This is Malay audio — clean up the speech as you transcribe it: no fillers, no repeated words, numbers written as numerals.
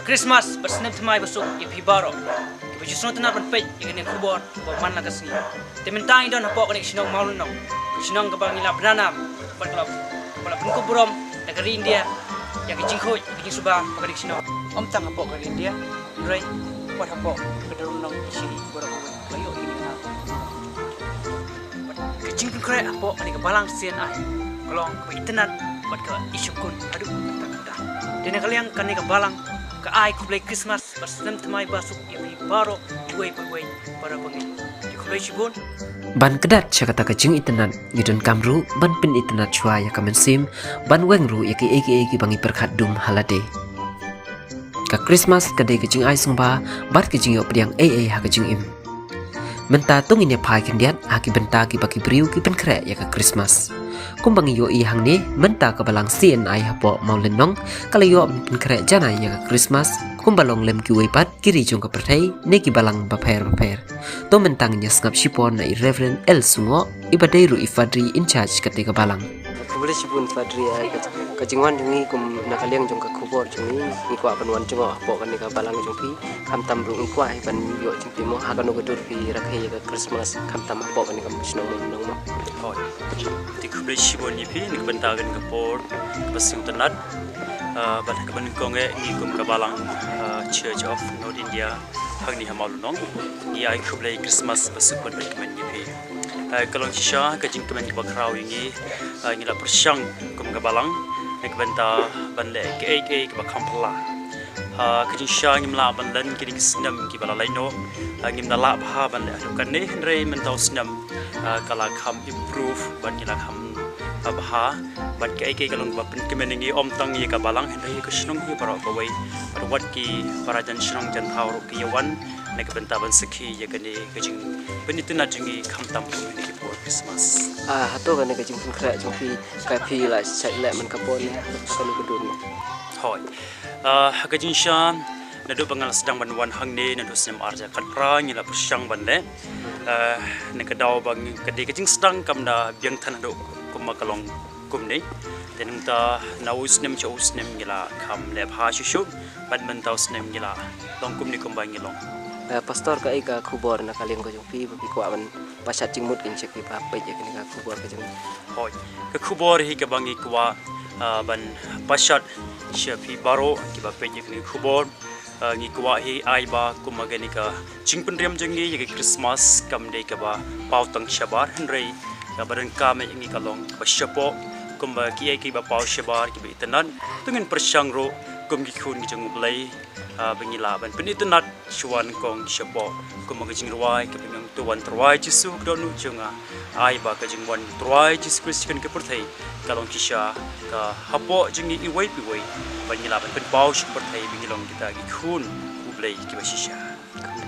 Christmas bersenam temai besok ipi baro. Baju senang tenar berpej yang ini kubur buat mana kesini. Tementai dan hapok kenik sinong maulun nong. Sinong kebal ngilap beranam. Berkelap pun kuburom negeri India yang kecingkut kecing subah kenik sinong. Om tang hapok ke India. Ray buat hapok ke dalam nong isi borong kayu ini na. Kecing pun kere hapok kenik kebalang sian ai. Kalau ke internet buat ke isukun. Aduh kata. Dan kalian kenik kebalang ke ai kublai Christmas bersenam temai basuk ipi baro gue para pengen di kublai sibun ban kedat cakata kecing itenan ngidon kamru ban pin itenat chua ya kamen sim ban wengru ya ki eki bangi perkhat dum halade ka Christmas kade kecing ai sungba bat kecing yo priang ha kecing im menta tung ini pai kendiat aki benta ki baki briu ki pen kre ya ka Christmas kumbangi yo i hang ni menta ka balang sien ai hapo maulen nong kala yo pen kre jana ya ka Christmas kumbalong lem ki weipat kiri jong ka perthai ne ki balang baper to mentang nya ngap sipon na Reverend El Sungo ibadairu ifadri in charge ketika balang boleh sibun fadri ya kajingwan jungi kum nakaliang jong ka kubor jungi ngikwa panwan jong apa kan ka balang jong pi kam tam rung ngikwa ban yo jong pi mo ha kan godur pi rakhe ka Christmas kam tam apa kan ka musnong nong ma hoi ti kublai sibun ni pi nik bentagan ka por pasing tanat ban ka ban konge ni kum ka balang Church of North India hangni hamalunong ni ai kublai Christmas basukon recommend ni pi kalong sisha kajing kemen di bakrau ini ngila persyang kum gabalang nek benta banle ke ke bakampala kajing sha ngimla banlan kiring snam ki bala laino ngimna la bha banle adukan ne henre mentau snam kala kham improve ban ngila kham abha ban ke kalong ba pen kemen ngi om tang ye gabalang henre ko snong hi para ko wai wat ki para jan snong jan thau ro ki wan nek benta ban sekhi ye kani kajing penituna jingi kham tam ni ki for Christmas hato kan ka jing kra jong pi ka pi la sai le man ka pon ka lu kedun hoi kajing shan nadu bangal sedang banwan hang ne nadu sem arja kat pra ngila pusyang banle nek daw bang kadi kajing sedang kamda biang tan do kuma kalong kumne tenung ta naus nem chaus nem ngila kham le pha shu ban man taus nem ngila long kumni kumbang ngilong pastor ka ika kubor na kaliang ko jong pi kwa ban pasat jingmut kin cek pi pa pe je kin ka kubor ka jong hoi ka kubor hi ka bangi kwa ban pasat shapi baro ki ba pe je kin kubor ngi kwa hi ai ba kumagani ka jingpun riam jengi ye Christmas kam dei ka ba pau tang shabar henrei ka baran ka me ngi kalong ba shapo kumba ki ai ki ba pau shabar ki ba itanan tungin persyang ro kum ki khun ki jong blai bengila ban penitnat chuan kong shapo kum ga jing ruai ke pemang tuan truai jisu donu chunga ai ba ka jing wan truai jis Christian ke perthai kalong kisha ka hapo jingi i wai pi wai bengila ban pen pau shi perthai bengilong kita ki khun ublai ki ba shisha kam ni